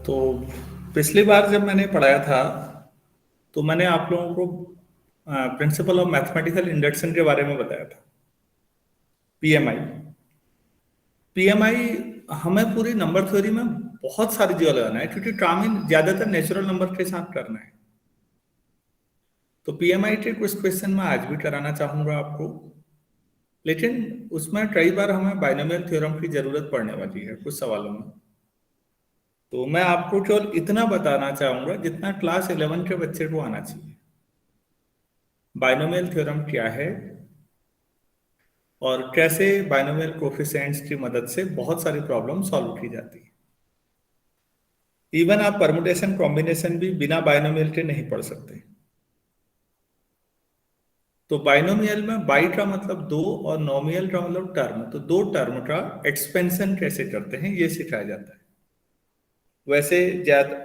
तो पिछली बार जब मैंने पढ़ाया था तो मैंने आप लोगों को प्रिंसिपल ऑफ मैथमेटिकल इंडक्शन के बारे में बताया था, पीएमआई। पीएमआई हमें पूरी नंबर थ्योरी में बहुत सारी जगह लगाना है क्योंकि काम ही ज्यादातर नेचुरल नंबर के साथ करना है। तो पीएमआई के कुछ क्वेश्चन मैं आज भी कराना चाहूंगा आपको, लेकिन उसमें कई बार हमें बाइनोमियल थ्योरम की जरूरत पड़ने वाली है कुछ सवालों में। तो मैं आपको केवल इतना बताना चाहूंगा जितना क्लास 11 के बच्चे को आना चाहिए। बाइनोमियल थ्योरम क्या है और कैसे बाइनोमियल कोफिशिएंट्स की मदद से बहुत सारी प्रॉब्लम सॉल्व की जाती है। इवन आप परमुटेशन कॉम्बिनेशन भी बिना बाइनोमियल के नहीं पढ़ सकते। तो बाइनोमियल में बाई का मतलब दो और नोमियल का मतलब टर्म, तो दो टर्म का एक्सपेंशन कैसे करते हैं ये सिखाया जाता है। वैसे ज्यादा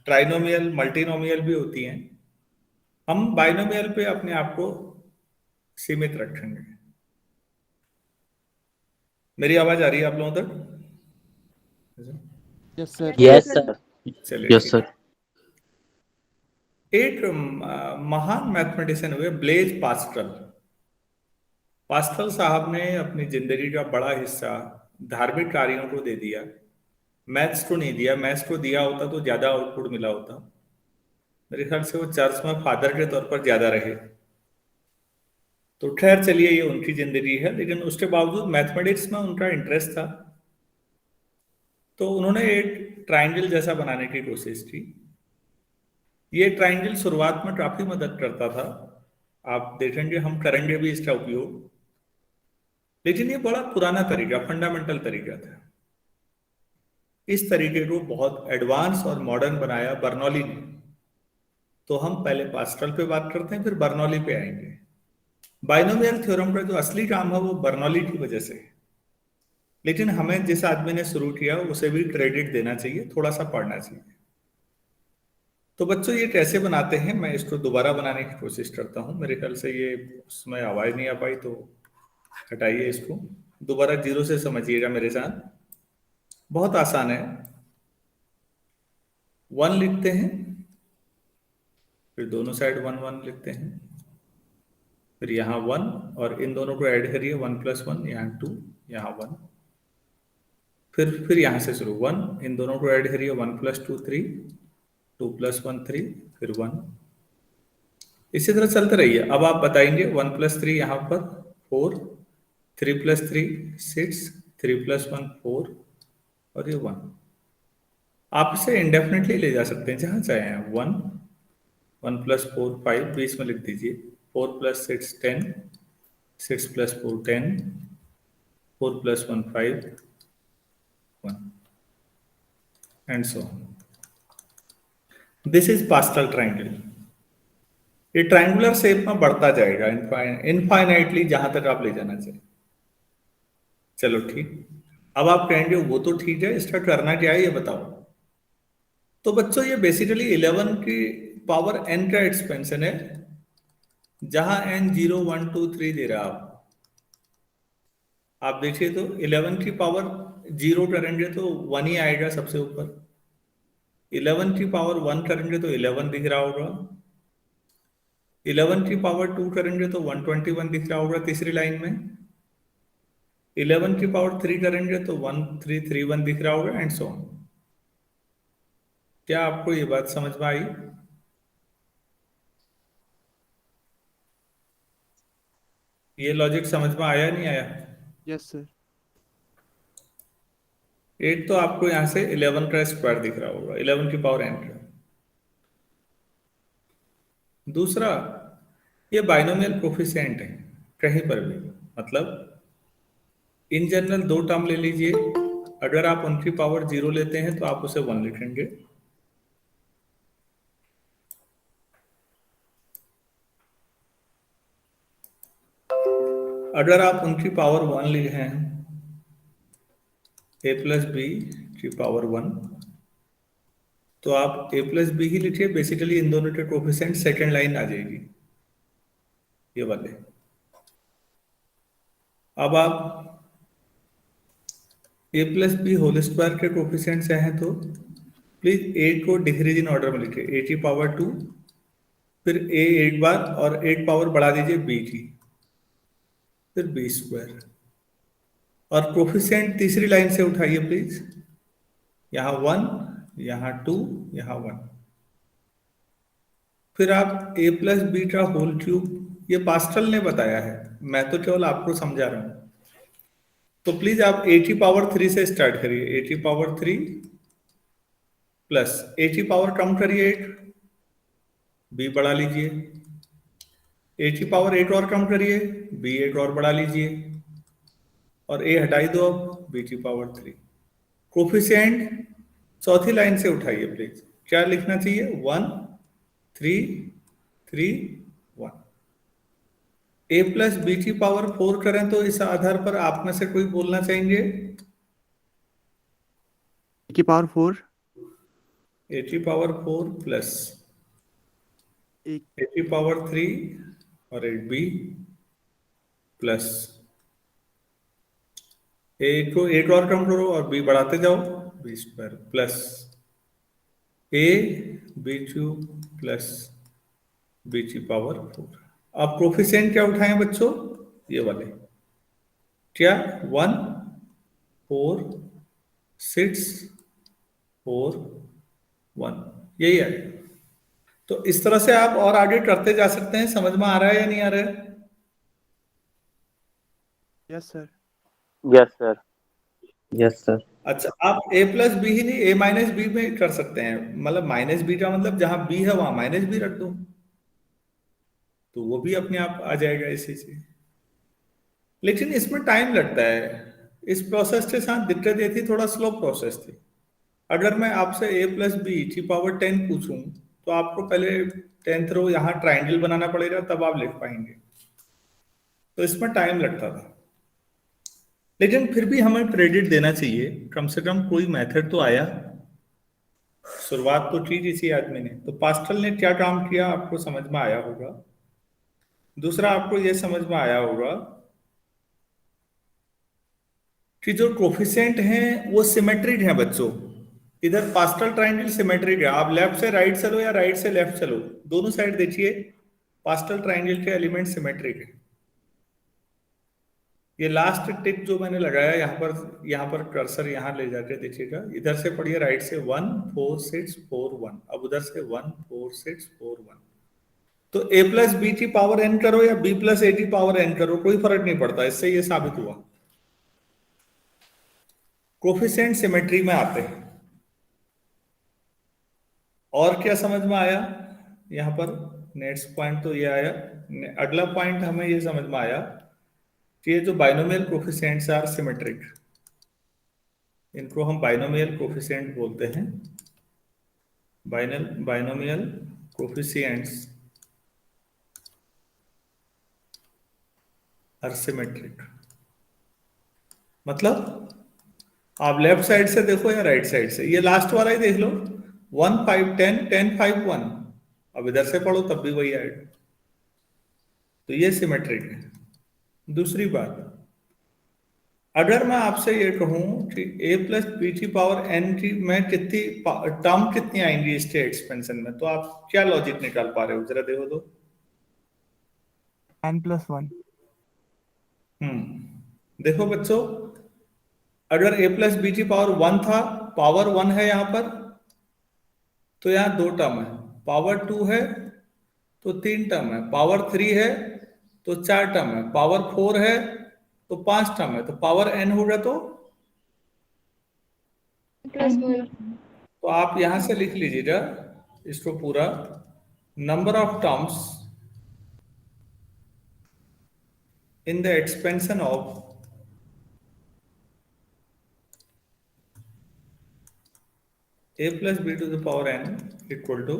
ट्राइनोमियल मल्टीनोमियल भी होती हैं, हम बाइनोमियल पे अपने आप को सीमित रखेंगे। मेरी आवाज आ रही है आप लोगों तक? Yes sir. Yes sir. चलिए यस ठीक सर। है। एक महान मैथमेटिशियन हुए ब्लेज पास्कल। पास्कल साहब ने अपनी जिंदगी का बड़ा हिस्सा धार्मिक कार्यों को दे दिया, मैथ्स को नहीं दिया। मैथ्स को दिया होता तो ज्यादा आउटपुट मिला होता। मेरे ख्याल से वो चर्च में फादर के तौर पर ज्यादा रहे। तो खैर चलिए, ये उनकी जिंदगी है, लेकिन उसके बावजूद मैथमेटिक्स में उनका इंटरेस्ट था। तो उन्होंने एक ट्राइंगल जैसा बनाने की कोशिश की। ये ट्राइंगल शुरुआत में काफी मदद करता था, आप देखेंगे हम करेंगे भी इसका उपयोग। लेकिन ये बड़ा पुराना तरीका, फंडामेंटल तरीका था। इस तरीके को बहुत एडवांस और मॉडर्न बनाया बर्नौली ने। तो हम पहले पास्कल पे बात करते हैं, फिर बर्नौली पे आएंगे। बाइनोमियल थ्योरम का जो असली काम है वो बर्नौली की वजह से है, लेकिन हमें जिस आदमी ने शुरू किया उसे भी क्रेडिट देना चाहिए, थोड़ा सा पढ़ना चाहिए। तो बच्चों ये कैसे बनाते हैं, मैं इसको दोबारा बनाने की कोशिश करता हूँ। मेरे ख्याल से ये उसमें आवाज नहीं आ पाई, तो हटाइए इसको। दोबारा जीरो से समझिएगा मेरे साथ। बहुत आसान है। 1 लिखते हैं, फिर दोनों साइड 1 1 लिखते हैं, फिर यहाँ 1 और इन दोनों को ऐड करिए, 1 + 1, यहाँ 2, यहाँ 1। फिर यहाँ से शुरू 1, इन दोनों को ऐड करिए, 1 + 2 3, 2 + 1 3, फिर 1। इसी तरह चलते रहिए। अब आप बताएंगे 1 + 3 यहाँ पर 4, 3 + 3 6, 3 + 1 4 और ये 1। आप इसे इंडेफिनेटली ले जा सकते हैं जहां चाहे। 1 1 + 4 5, बीच में लिख दीजिए। 4 + 6 10, 6 + 4 10, 4 + 1 5 1 and so on. This is pascal triangle. ये ट्राइंगुलर शेप में बढ़ता जाएगा इनफाइनाइटली, जहां तक आप ले जाना चाहिए। चलो ठीक। अब आप कहेंगे वो तो ठीक है, इसका करना क्या है ये बताओ। तो बच्चों ये बेसिकली 11 की पावर n का एक्सपेंशन है, जहां n 0 1 2 3 दे रहा आप देखिए तो 11 की पावर 0 करेंगे तो 1 ही आएगा सबसे ऊपर। 11 की पावर 1 करेंगे तो 11 दिख रहा होगा। 11 की पावर 2 करेंगे तो 121 दिख रहा होगा तीसरी लाइन में। 11 की पावर 3 करेंगे तो 1331 दिख रहा होगा एंड सो ऑन। क्या आपको ये बात समझ में आई? ये लॉजिक समझ में आया नहीं आया? Yes sir. एक तो आपको यहां से 11 का स्क्वायर दिख रहा होगा, 11 की पावर n का। दूसरा, ये बाइनोमियल कोफिशिएंट है कहीं पर भी, मतलब इन जनरल दो टर्म ले लीजिए। अगर आप उनकी पावर 0 लेते हैं तो आप उसे 1 लिखेंगे। अगर आप उनकी पावर 1 लिए हैं, a + b की पावर 1, तो आप a + b ही लिखिए। बेसिकली इन दोनों के कोफिशिएंट सेकंड लाइन आ जाएगी, ये वाले। अब आप ए प्लस बी होल स्क्वायर के कोफिशिएंट्स हैं तो प्लीज 8 को डिक्रीज इन ऑर्डर में लिखिए, 8 की पावर 2, फिर ए 8 बार और 8 पावर बढ़ा दीजिए बी की, फिर बी स्क्वायर। और कोफिशिएंट तीसरी लाइन से उठाइए प्लीज, यहाँ 1, यहाँ 2, यहाँ 1। फिर आप ए प्लस बी का होल क्यूब, ये पास्कल ने बताया है, मैं तो केवल आपको समझा रहा हूं। तो प्लीज आप 8 की पावर 3 से स्टार्ट करिए, 8 की पावर 3 प्लस 8 की पावर कम करिए 8, बी बढ़ा लीजिए, 8 की पावर 8 और कम करिए, बी 8 और बढ़ा लीजिए, और ए हटाई दो अब, b की पावर 3। कोफिशिएंट चौथी लाइन से उठाइए प्लीज, क्या लिखना चाहिए, 1, 3, 3, 1। ए प्लस बी की पावर 4 करें तो इस आधार पर आप में से कोई बोलना चाहेंगे? की पावर 4, 8 की पावर 4 प्लस एक 8 की पावर 3 और 8b प्लस ए को 8 और कम करो और बी बढ़ाते जाओ, B square plus A B cube plus b की पावर 4। अब कोफिशिएंट क्या उठाएं बच्चों, ये वाले, क्या, 1, 4, 6, 4, 1, यही है। तो इस तरह से आप और आगे करते जा सकते हैं। समझ में आ रहा है या नहीं आ रहा है? Yes sir. Yes sir. Yes sir. अच्छा, आप ए प्लस बी ही नहीं, ए माइनस बी में कर सकते हैं, मतलब माइनस बी का मतलब जहां बी है वहां माइनस बी रख दो, तो वो भी अपने आप आ जाएगा इसी से। लेकिन इसमें टाइम लगता है, इस प्रोसेस के साथ दिक्कत ये थी, थोड़ा स्लो प्रोसेस थी। अगर मैं आपसे a प्लस बी की पावर 10 पूछूं तो आपको पहले 10th रो यहाँ ट्राइंगल बनाना पड़ेगा, तब आप लिख पाएंगे, तो इसमें टाइम लगता था। लेकिन फिर भी हमें क्रेडिट देना चाहिए, कम से कम कोई मेथड तो आया, शुरुआत तो की किसी आदमी ने। तो पास्कल ने क्या काम किया आपको समझ में आया होगा। दूसरा, आपको यह समझ में आया होगा कि जो कोफिशिएंट हैं वो सिमेट्रिक हैं बच्चों। इधर पास्कल ट्राइंगल सिमेट्रिक है, आप लेफ्ट से राइट चलो या राइट से लेफ्ट चलो, दोनों साइड देखिए पास्कल ट्राइंगल के एलिमेंट सिमेट्रिक है। ये लास्ट टिक जो मैंने लगाया यहाँ पर कर्सर यहाँ ले जाके देखिएगा, इधर से पढ़िए राइट से 1, 4, 6, 4, 1, अब उधर से 1, 4, 6, 4, 1। तो a प्लस बी की पावर n करो या b प्लस a की पावर n करो, कोई फर्क नहीं पड़ता। इससे ये साबित हुआ कोफिशिएंट सिमेट्री में आते हैं। और क्या समझ में आया यहाँ पर? नेक्स्ट पॉइंट तो ये आया। अगला पॉइंट हमें ये समझ में आया कि ये जो बाइनोमियल कोफिशिएंट्स आर सिमेट्रिक, इनको हम बाइनोमियल कोफिशिएंट बोलते हैं। बाइनोमियल कोफिशिएंट्स आर सिमेट्रिक, मतलब आप लेफ्ट साइड से देखो या राइट साइड से, ये लास्ट वाला ही देख लो, 1, 5, 10, 10, 5, 1, अब इधर से पढ़ो तब भी वही आएगा, तो ये सिमेट्रिक है। दूसरी बात, अगर मैं आपसे ये कहूं कि a प्लस बी की पावर n की में कितनी टर्म कितनी आएंगी इसके एक्सपेंशन में, तो आप क्या लॉजिक निकाल पा रहे हो, जरा देखो तो। n+1। देखो बच्चों, अगर a प्लस बी की पावर 1 था, पावर 1 है यहाँ पर, तो यहाँ 2 टर्म है, पावर 2 है तो 3 टर्म है, पावर 3 है तो 4 टर्म है, पावर 4 है तो 5 टर्म है, तो पावर n होगा तो तो आप यहां से लिख लीजिएगा इसको पूरा, number of terms in the expansion of a plus B to the power n equal to,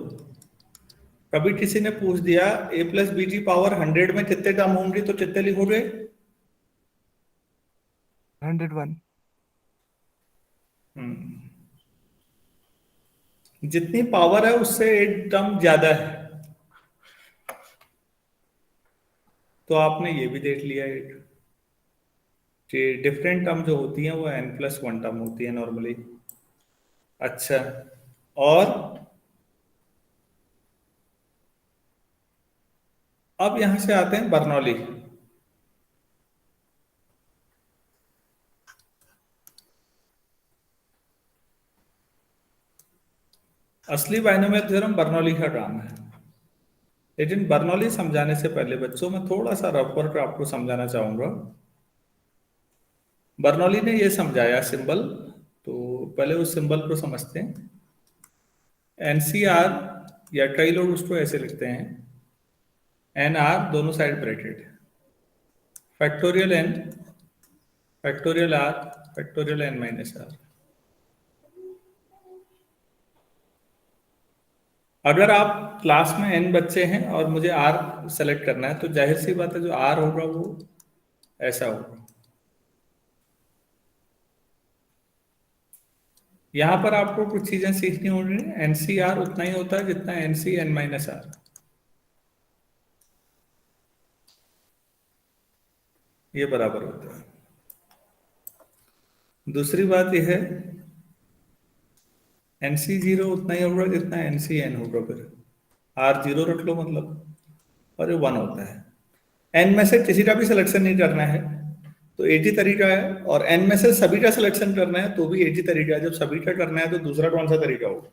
कभी किसी ने पूछ दिया a प्लस बी की पावर 100 में कितने टर्म होंगे, तो कितने लिखोगे? 101। जितनी पावर है उससे एक टर्म ज्यादा है, तो आपने ये भी देख लिया एक। कि डिफरेंट टर्म जो होती हैं वो n+1 टर्म होती है नॉर्मली। अच्छा, और अब यहां से आते हैं बर्नौली। असली बाइनोमियल थ्योरम बर्नौली का काम है, लेकिन बर्नौली समझाने से पहले बच्चों मैं थोड़ा सा रफ वर्क आपको समझाना चाहूंगा। बर्नौली ने ये समझाया सिंबल, तो पहले उस सिंबल को समझते हैं। एनसीआर, या कई लोग उसको ऐसे लिखते हैं एनआर, दोनों side bracket, factorial N, factorial R, factorial n-r। अगर आप क्लास में n बच्चे हैं और मुझे r सेलेक्ट करना है, तो जाहिर सी बात है जो r होगा वो ऐसा होगा। यहां पर आपको कुछ चीजें सीखनी होंगी। एनसीआर उतना ही होता है जितना एनसी n-r, ये बराबर होता है। दूसरी बात यह है NC0 उतना ही होगा जितना NCN होगा, फिर R0 रख लो मतलब, और ये 1 होता है। n में से किसी का भी सिलेक्शन नहीं करना है तो एक ही तरीका है, और n में से सभी का सिलेक्शन करना है तो भी एक ही तरीका है। जब सभी का करना है तो दूसरा कौन सा तरीका होगा?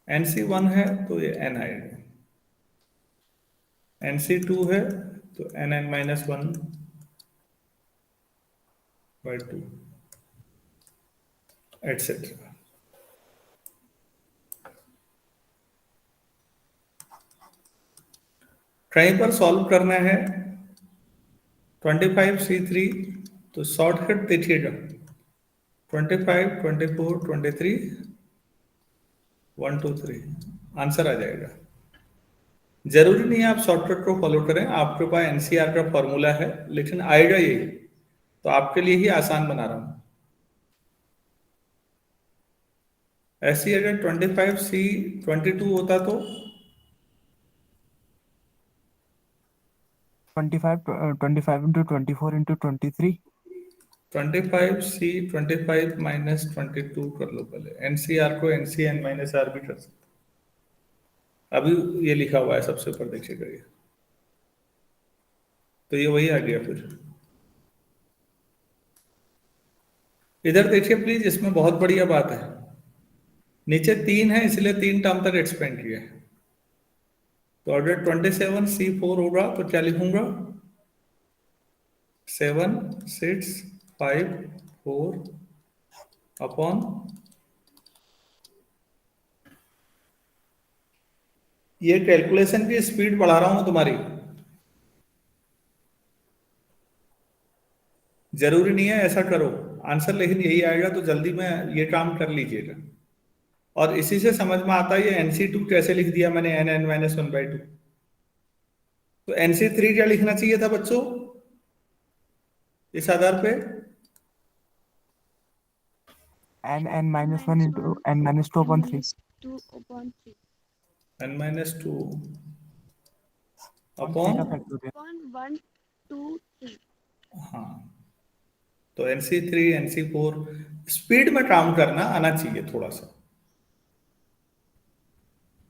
NC1 है तो ये n आएगा, NC2 है तो nn-1/2 एटसेट्रा। कहीं पर सॉल्व करना है 25C3, तो शॉर्टकट देखिएगा 25, 24, 23, 1, 2, 3, आंसर आ जाएगा। जरूरी नहीं है आप शॉर्टकट को फॉलो करें, आपके पास एनसीआर का फॉर्मूला है, लेकिन आएगा यही, तो आपके लिए ही आसान बना रहा हूं। ऐसी अगर 25C 22 होता तो 25 into 24 into 23. 25C 25 माइनस 22 कर लो पहले। एनसीआर को NCN-r भी कर सकते, अभी ये लिखा हुआ है सबसे ऊपर देखिएगा ये, तो ये वही आ गया। फिर इधर देखिए प्लीज, इसमें बहुत बढ़िया बात है, नीचे 3 है इसलिए 3 टर्म तक एक्सपेंड किया है। तो अगर 27C4 होगा तो क्या लिखूंगा? 7, 6, 5, 4 अपॉन, ये कैलकुलेशन की स्पीड बढ़ा रहा हूं तुम्हारी, जरूरी नहीं है ऐसा करो आंसर, लेकिन यही आएगा तो जल्दी में ये काम कर लीजिएगा। और इसी से समझ में आता है ये NC2 कैसे लिख दिया मैंने nn-1/2। तो NC3 क्या लिखना चाहिए था बच्चों इस आधार पे? n-1 into n-2 upon 3. n-2 Upon upon, theta factorial. 1, 2, 3. हाँ, तो NC3 NC4 स्पीड में काम करना आना चाहिए थोड़ा सा,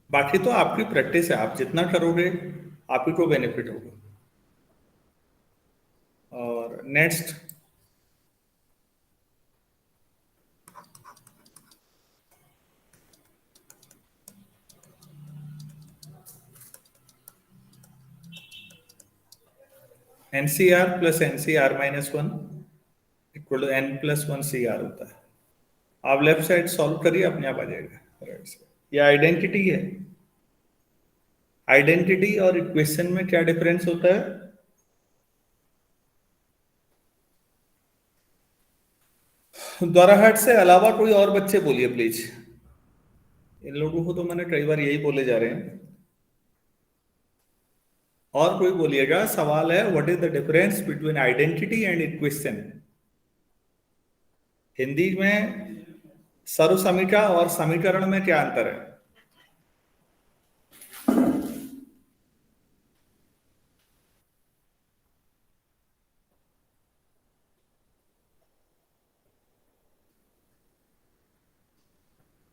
बाकी तो आपकी प्रैक्टिस है, आप जितना करोगे आप ही को बेनिफिट होगा। और next, NCR plus NCR-1 equal to n+1 CR होता है। आप लेफ्ट साइड सॉल्व करिए, अपने आप आ जाएगा राइट साइड। ये आइडेंटिटी है, आइडेंटिटी और इक्वेशन में क्या डिफरेंस होता है? द्वाराहाट से अलावा कोई और बच्चे बोलिए प्लीज, इन लोगों को तो मैंने कई बार यही बोले जा रहे हैं। और कोई बोलिएगा, सवाल है what is the difference between identity and equation. Hindi में सर्व समीका और समीकरण में क्या अंतर है?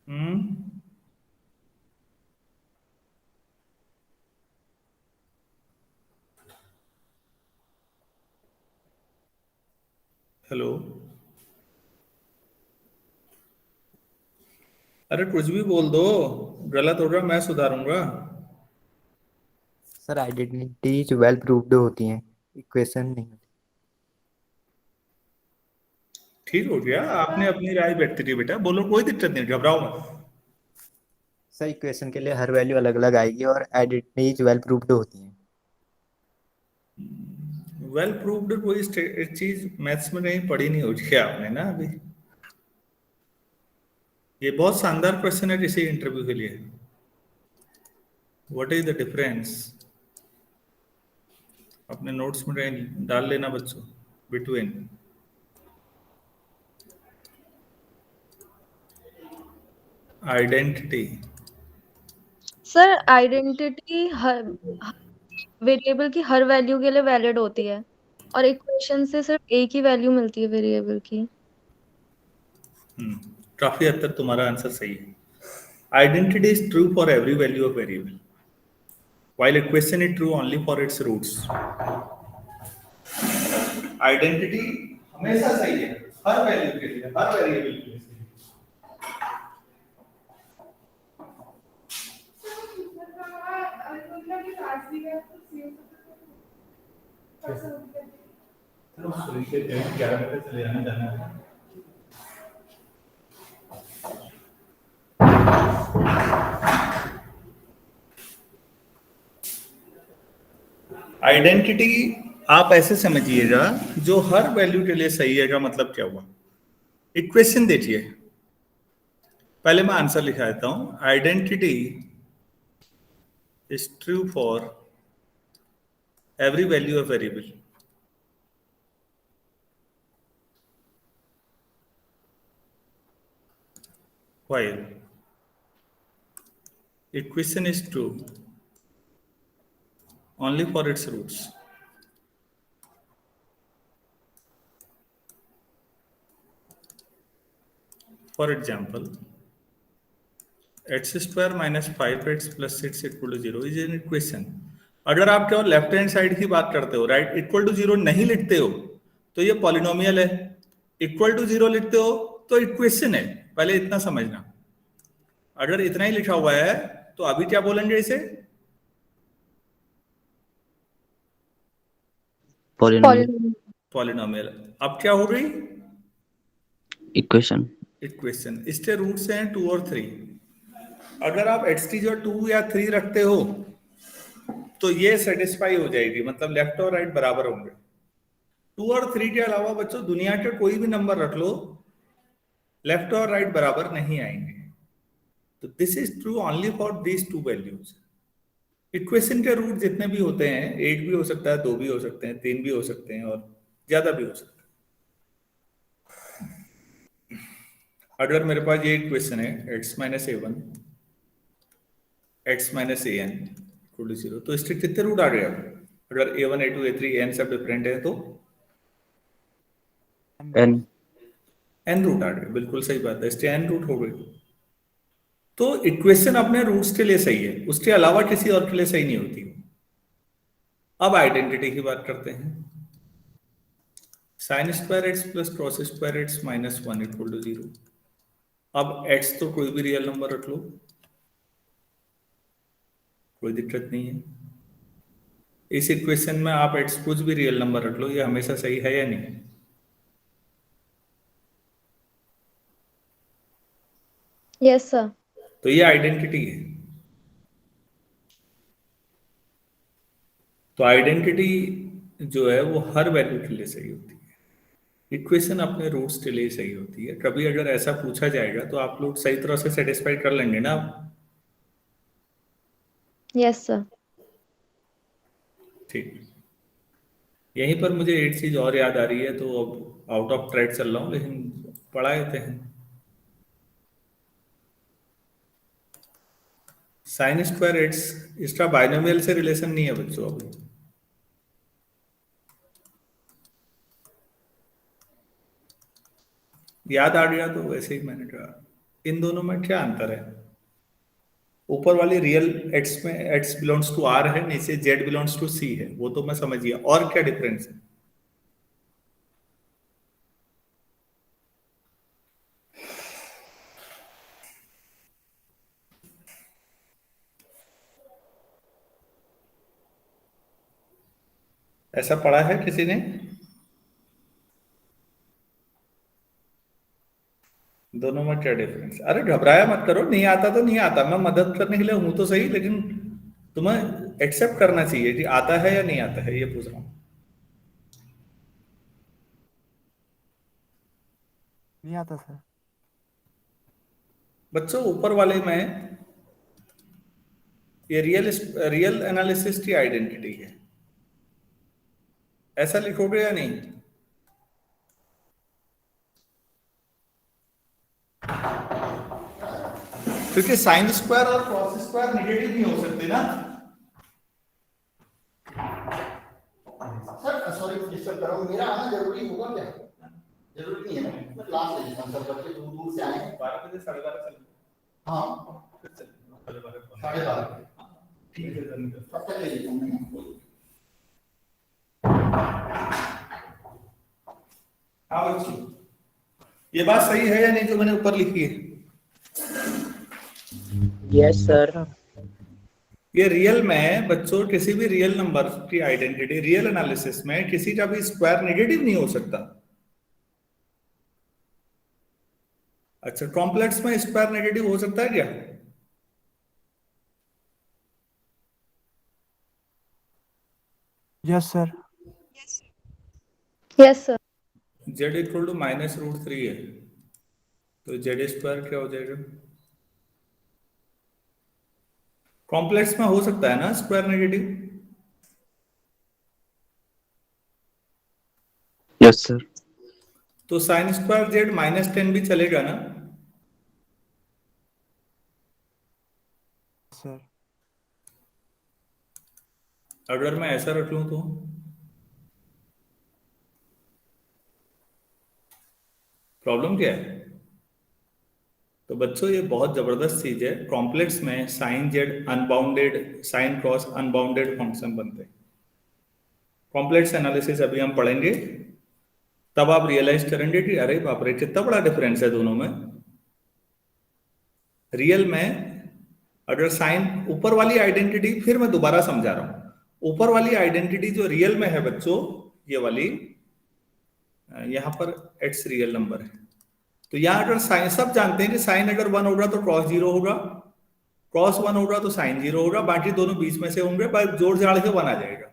हम्म, हेलो। अरे कुछ भी बोल दो, गलत हो रहा मैं सुधारूंगा। सर आइडेंटिटीज वेल प्रूव्ड होती हैं, इक्वेशन नहीं होती। ठीक हो गया, आपने अपनी राय व्यक्त की बेटा, बोलो, कोई दिक्कत नहीं, घबराओ मत। सर इक्वेशन के लिए हर वैल्यू अलग अलग आएगी और आइडेंटिटीज वेल प्रूव्ड होती हैं। वेल प्रूव्ड कोई चीज मैथ्स में नहीं पढ़ी नहीं होती है आपने ना अभी। ये बहुत शानदार क्वेश्चन है किसी इंटरव्यू के लिए। व्हाट इज द डिफरेंस, अपने नोट्स में कहीं डाल लेना बच्चों, बिटवीन आइडेंटिटी। सर आइडेंटिटी हर वेरिएबल की हर वैल्यू के लिए वैलिड होती है और इक्वेशन से सिर्फ एक ही वैल्यू मिलती है वेरिएबल की। काफी हद तक तुम्हारा आंसर सही है। Identity is true for every value of variable, while equation is true only for its roots. Identity हमेशा सही है हर वैल्यू के लिए, हर वेरिएबल के लिए सही है। चलो, सुन के 11 बजे चले जाना जाना है। आइडेंटिटी आप ऐसे समझिएगा, जो हर वैल्यू के लिए सही है का मतलब क्या हुआ। इक्वेशन देखिए, पहले मैं आंसर लिखा देता हूं। Identity is true for every value of variable, while equation is true only for its roots. For example, x square minus 5x plus 6 equal to 0 is an equation. अगर आप केवल लेफ्ट हैंड साइड की बात करते हो, right equal to zero नहीं लिखते हो, तो ये पॉलिनोमियल है। इक्वल टू जीरो लिखते हो तो इक्वेशन है, पहले इतना समझना। अगर इतना ही लिखा हुआ है तो अभी क्या बोलेंगे इसे, Polynomial पॉलिनोमियल। अब क्या हो गई, equation. इक्वेशन। इसके रूट्स हैं 2 और 3। अगर आप एक्स की जो 2 या 3 रखते हो तो ये सेटिस्फाई हो जाएगी, मतलब लेफ्ट और राइट बराबर होंगे। 2 और 3 के अलावा बच्चों दुनिया के कोई भी नंबर रख लो, लेफ्ट और राइट बराबर नहीं आएंगे। तो this is true only for these two values. Equation के रूट जितने भी होते हैं, एक भी हो सकता है, दो भी हो सकते हैं, तीन भी हो सकते हैं और ज्यादा भी हो सकते हैं। अगर मेरे पास ये इक्वेशन है x minus A one X minus A N equal to zero, तो इसके कितने रूट आ गए। अगर A one A two A three N सब डिफरेंट है तो N. एन रूट आ गए, बिल्कुल सही बात है, इसके एन रूट हो गए। तो इक्वेशन अपने रूट्स के लिए सही है, उसके अलावा किसी और के लिए सही नहीं होती। अब आइडेंटिटी की बात करते हैं। Sine square X plus cos square X minus one equal to zero. अब एक्स तो कोई भी रियल नंबर रख लो, कोई दिक्कत नहीं है। इस इक्वेशन में आप एक्स कुछ भी रियल नंबर रख लो, ये हमेशा सही है या नहीं। Yes sir. तो ये आइडेंटिटी है। तो आइडेंटिटी जो है वो हर वैल्यू के लिए सही होती है। इक्वेशन अपने रूट्स के लिए सही होती है। कभी अगर ऐसा पूछा जाएगा तो आप लोग सही तरह से सेटिस्फाई कर लेंगे ना। Yes sir. ठीक, यहीं पर मुझे एक चीज और याद आ रही है, तो अब आउट ऑफ ट्रैक चल रहा हूँ लेकिन पढ़ा देते हैं। साइन स्क्वायर एक्स, इसका बाइनोमियल से रिलेशन नहीं है बच्चों। अब याद आ गया तो वैसे ही मैंने कहा। इन दोनों में क्या अंतर है? ऊपर वाली रियल एक्स में एक्स बिलोंग्स टू आर है, नीचे जेड बिलोंग्स टू सी है, वो तो मैं समझ गया। और क्या डिफरेंस है? ऐसा पढ़ा है किसी ने? दोनों में क्या डिफरेंस? अरे घबराया मत करो, नहीं आता तो नहीं आता, मैं मदद करने के लिए हूं तो सही, लेकिन तुम्हें एक्सेप्ट करना चाहिए कि आता है या नहीं आता है, ये पूछ रहा हूँ। नहीं आता सर। बच्चों ऊपर वाले में ये रियल एनालिसिस की आइडेंटिटी है, ऐसा लिखोगे या नहीं? क्योंकि साइन स्क्वायर और कॉस स्क्वायर नेगेटिव नहीं हो सकते ना। सर सॉरी डिस्टर्ब कर रहा हूँ, मेरा आना जरूरी होगा क्या? जरूरी नहीं है, मैं क्लास ले लेता हूँ, सब बच्चे दूर दूर से आए हैं। 12 बजे 12:30 चल। हाँ 12:30 ठीक है धन्यवाद। तब तक ले लेता हूँ मैं। हाँ बच्चों, ये बात सही है या नहीं जो मैंने ऊपर लिखी है? Yes sir. ये रियल में बच्चों किसी भी रियल नंबर की आइडेंटिटी रियल एनालिसिस में किसी का भी स्क्वायर नेगेटिव नहीं हो सकता। अच्छा, कॉम्प्लेक्स में स्क्वायर नेगेटिव हो सकता है क्या? Yes sir. Yes sir. Z equal to -√3 है, तो जेड स्क्वायर क्या हो जाएगा? कॉम्प्लेक्स में हो सकता है ना स्क्वायर नेगेटिव? Yes sir. तो साइन स्क्वायर जेड -10 भी चलेगा ना? सर अगर मैं ऐसा रख लूं तो प्रॉब्लम क्या है? तो बच्चों ये बहुत जबरदस्त चीज है, कॉम्प्लेक्स में sine Z unbounded, sine cross unbounded function बनते हैं। कॉम्प्लेक्स एनालिसिस अभी हम पढ़ेंगे, तब आप रियलाइज करेंगे कि अरे बाप रे कितना बड़ा डिफरेंस है दोनों में। रियल में अगर साइन ऊपर वाली आइडेंटिटी, फिर मैं दोबारा समझा रहा हूं, ऊपर वाली आइडेंटिटी जो रियल में है बच्चों, ये वाली यहां पर एक्स रियल नंबर है, तो यहां अगर साइन, सब जानते हैं कि साइन अगर 1 होगा तो क्रॉस 0 होगा, क्रॉस 1 होगा तो साइन 0 होगा, बाकी दोनों बीच में से होंगे, बस जोड़ जाड़ के 1 आ जाएगा।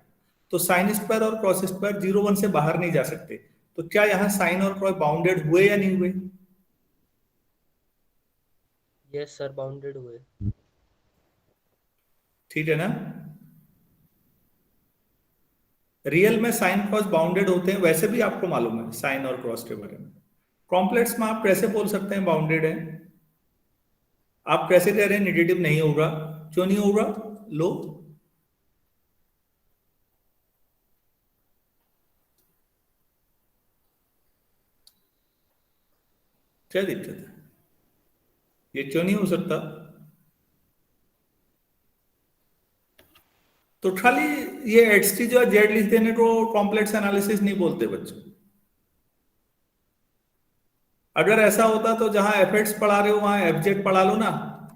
तो साइन स्क्वायर और क्रॉस स्क्वायर 0 1 से बाहर नहीं जा सकते। तो क्या यहाँ साइन और क्रॉस बाउंडेड हुए या नहीं हुए? यस सर, बाउंडेड हुए। ठीक है ना? रियल में साइन क्रॉस बाउंडेड होते हैं, वैसे भी आपको मालूम है साइन और क्रॉस के बारे में। कॉम्प्लेक्स में आप कैसे बोल सकते हैं बाउंडेड है? आप कैसे कह रहे हैं नेगेटिव नहीं होगा? क्यों नहीं होगा? लो, क्या दिक्कत है? ये क्यों नहीं हो सकता? तो खाली ये एक्स की जो है जेड लिख देने को कॉम्प्लेक्स एनालिसिस नहीं बोलते बच्चों। अगर ऐसा होता तो जहां एफ एक्स पढ़ा रहे हो वहां एफ जेड पढ़ा लो ना,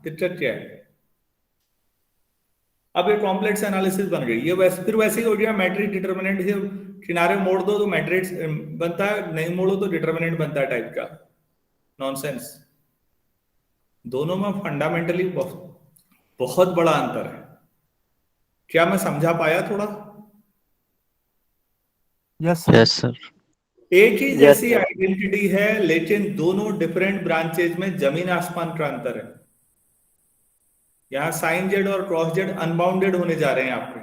दिक्कत क्या है? अब ये कॉम्प्लेक्स एनालिसिस बन गई, ये वैसे फिर वैसे ही हो गया मैट्रिक्स डिटर्मिनेंट, से किनारे मोड़ दो तो मैट्रिक्स बनता है, नहीं मोड़ो तो डिटर्मिनेंट बनता है टाइप का नॉनसेंस। दोनों में फंडामेंटली बहुत बड़ा अंतर है। क्या मैं समझा पाया थोड़ा? Yes sir. Yes sir. एक ही Yes, जैसी sir. आइडेंटिटी है, लेकिन दोनों डिफरेंट ब्रांचेज में जमीन आसमान का अंतर है। यहाँ साइन जेड और क्रॉस जेड अनबाउंडेड होने जा रहे हैं आपके,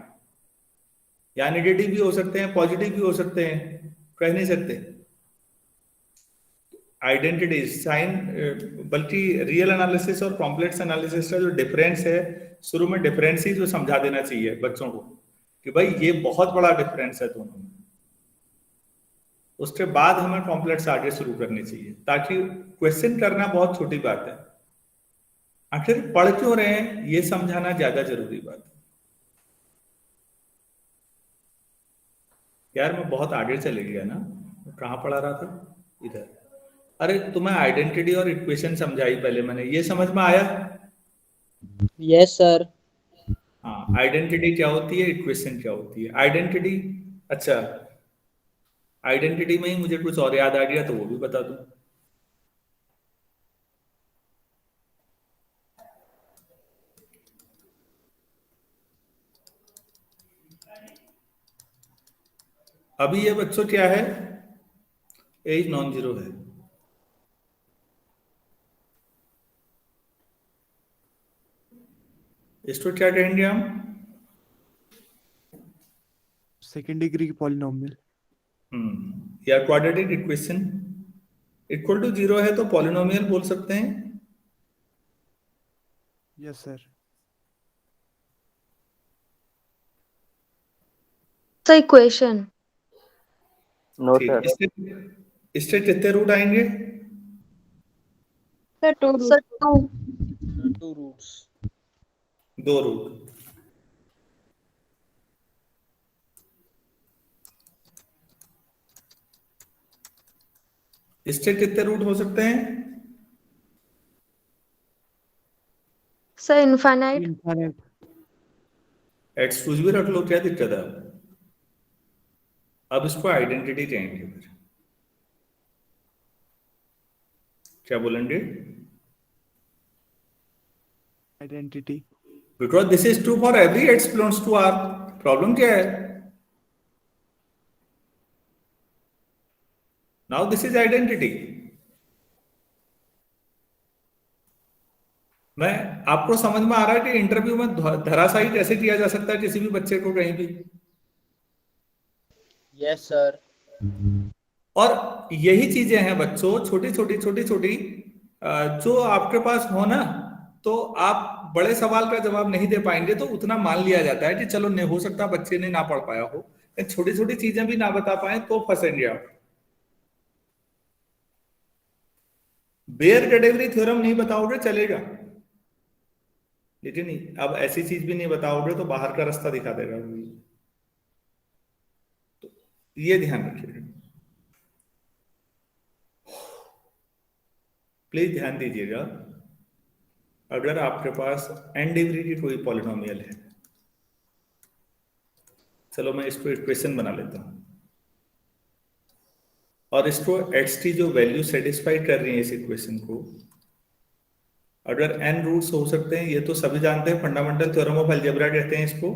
यहाँ नेगेटिव भी हो सकते हैं, पॉजिटिव भी हो सकते हैं, कह नहीं सकते। आइडेंटिटी साइन, बल्कि रियल एनालिसिस और कॉम्प्लेक्स एनालिसिस का जो डिफरेंस है, शुरू में डिफरेंस ही जो समझा देना चाहिए बच्चों को कि भाई ये बहुत बड़ा डिफरेंस है दोनों में। उसके बाद हमें कॉम्प्लेक्स आगे शुरू करनी चाहिए, ताकि क्वेश्चन करना बहुत छोटी बात है। आखिर पढ़ क्यों रहे हैं ये समझाना ज्यादा जरूरी बात है। यार मैं बहुत आगे चले गया ना, मैं कहाँ पढ़ा रहा था, इधर। अरे तुम्हें आइडेंटिटी और इक्वेशन समझाई पहले मैंने, ये समझ में आया? Yes sir. हाँ, आइडेंटिटी क्या होती है, इक्वेशन क्या होती है। आइडेंटिटी, अच्छा आइडेंटिटी में ही मुझे कुछ और याद आ गया तो वो भी बता दूं। अभी ये बच्चों क्या है, एज नॉन जीरो है। इसको क्या कहेंगे हम? सेकेंड डिग्री की पॉलिनोमियल। या quadratic equation equal to zero है तो पॉलिनोमियल बोल सकते हैं। Yes sir. Sir equation. No ठीक, सर। इससे कितने रूट आएंगे? Sir 2 two roots. 2 रूट। इससे कितने रूट हो सकते हैं? Sir infinite. इनफाइनाइट। एक्स कुछ भी रख लो, क्या दिक्कत है? अब इसको आइडेंटिटी कहेंगे फिर। क्या बोलेंगे? Identity. Because this is true for every X belongs to R. Problem क्या है? Now this is identity. मैं आपको समझ में आ रहा है कि इंटरव्यू में धराशायी कैसे किया जा सकता है किसी भी बच्चे को कहीं भी। Yes sir. और यही चीजें हैं बच्चों, छोटी छोटी जो आपके पास हो ना, तो आप बड़े सवाल का जवाब नहीं दे पाएंगे तो उतना मान लिया जाता है कि चलो नहीं हो सकता बच्चे ने ना पढ़ पाया हो। छोटी छोटी चीजें भी ना बता पाए तो फंसेंगे आप। बेयर कैटेगरी थ्योरम नहीं बताओगे चलेगा, लेकिन अब ऐसी चीज भी नहीं बताओगे तो बाहर का रास्ता दिखा देगा। तो ये ध्यान रखिएगा, प्लीज ध्यान दीजिएगा। अगर आपके पास n डिग्री की कोई पॉलिनोमियल है, चलो मैं इसको इक्वेशन बना लेता हूं, और इसको x की जो वैल्यू सेटिस्फाई कर रही है इस इक्वेशन को, अगर n रूट्स हो सकते हैं, ये तो सभी जानते हैं, फंडामेंटल थ्योरम ऑफ अलजेब्रा कहते हैं इसको,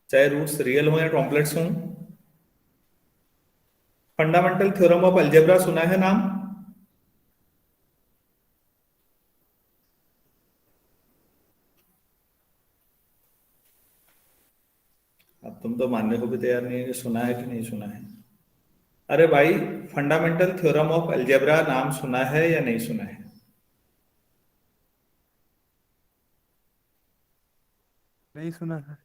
चाहे रूट्स रियल हो या कॉम्प्लेक्स हो। फंडामेंटल थ्योरम ऑफ अलजेब्रा सुना है नाम? अब तुम तो मानने को भी तैयार नहीं है कि सुना है कि नहीं सुना है। अरे भाई, फंडामेंटल थ्योरम ऑफ अलजेब्रा नाम सुना है या नहीं सुना है? नहीं सुना सर।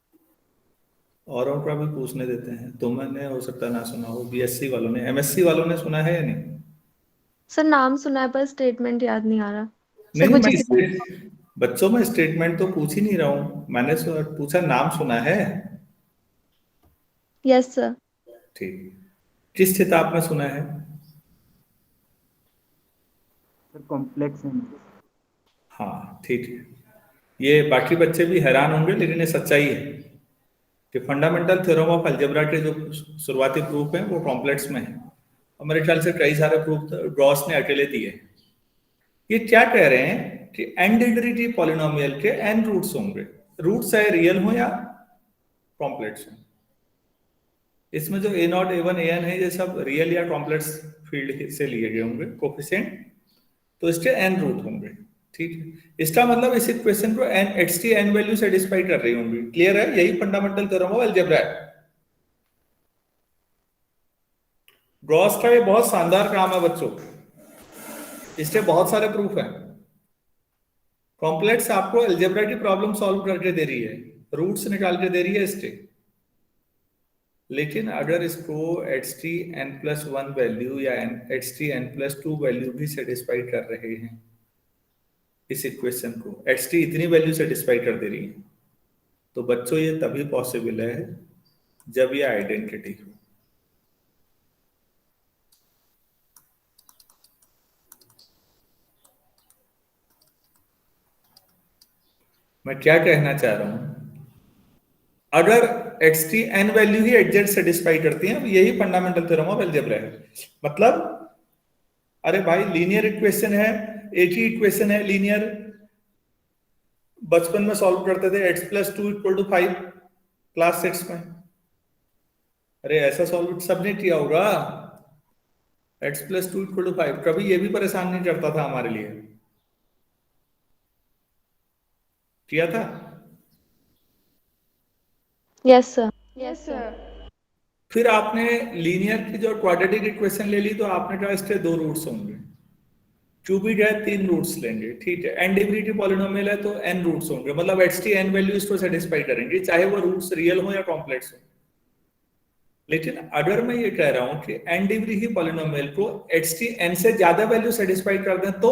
औरों का भी पूछने देते हैं, तुमने हो सकता ना सुना हो, बीएससी वालों ने, एमएससी वालों ने सुना है या नहीं? सर नाम सुना है पर स्टेटमेंट याद नहीं आ रहा। सर नहीं, मुझे बच्चों में स्टेटमेंट तो पूछ ही नहीं रहा हूं, मैंने पूछा नाम सुना है। Yes sir. ठीक, किस किताब में सुना है? सर कॉम्प्लेक्स है। हाँ ठीक है, ये बाकी बच्चे भी हैरान होंगे लेकिन ये सच्चाई है कि फंडामेंटल थ्योरम ऑफ अलजेब्रा के जो शुरुआती प्रूफ हैं वो कॉम्प्लेक्स में है, और मेरे ख्याल से कई सारे प्रूफ गॉस ने अकेले दिए। ये क्या कह रहे हैं कि n डिग्री की पॉलिनोमियल के n रूट्स होंगे, रूट्स चाहे रियल हो या कॉम्प्लेक्स हो। इसमें जो a0 a1 an है ये सब रियल या कॉम्प्लेक्स फील्ड से लिए गए होंगे कोफिशिएंट, तो इसके n रूट होंगे। ठीक है, इसका मतलब इस इक्वेशन को n x की n वैल्यू सेटिस्फाई कर रही होंगी। क्लियर है? यही फंडामेंटल थ्योरम ऑफ अलजेब्रा है। गॉस का ये बहुत शानदार काम है बच्चों, इसके बहुत सारे प्रूफ हैं। कॉम्प्लेक्स आपको अलजेब्रा की प्रॉब्लम सॉल्व करके दे रही है, रूट्स निकाल के दे रही है इसके, लेकिन अगर इसको H T N plus 1 value या H T N plus 2 value भी सेटिस्फाई कर रहे हैं इस इक्वेशन को, एक्स टी इतनी वैल्यू सेटिस्फाई कर दे रही है, तो बच्चों ये तभी पॉसिबल है जब ये आइडेंटिटी हो। मैं क्या कहना चाह रहा हूं, अगर एक्स टी एन वैल्यू ही एग्जैक्ट सेटिस्फाई करती है, यही फंडामेंटल थ्योरम ऑफ अलजेब्रा है। मतलब अरे भाई लीनियर इक्वेशन है, एक ही इक्वेशन है लीनियर, बचपन में सॉल्व करते थे x plus 2 equal to 5 class 6 में। अरे ऐसा सॉल्व सबने किया होगा, x प्लस 2 इक्वल टू 5, कभी ये भी परेशान नहीं करता था हमारे लिए, किया था? Yes sir. फिर आपने लीनियर की जो क्वाड्रेटिक इक्वेशन ले ली, तो आपने कहा इसके दो रूट्स होंगे, क्यूबिक है 3 रूट्स लेंगे, ठीक है। एन डिग्री की पॉलिनोमियल है तो n रूट्स होंगे, मतलब एक्स टी एन वैल्यू इसको सेटिस्फाई करेंगे, चाहे वो रूट्स रियल हो या कॉम्प्लेक्स हो। लेकिन अगर मैं ये कह रहा हूं कि n डिग्री की पॉलिनोमियल को एक्स टी एन से ज्यादा वैल्यू सेटिस्फाई कर दें, तो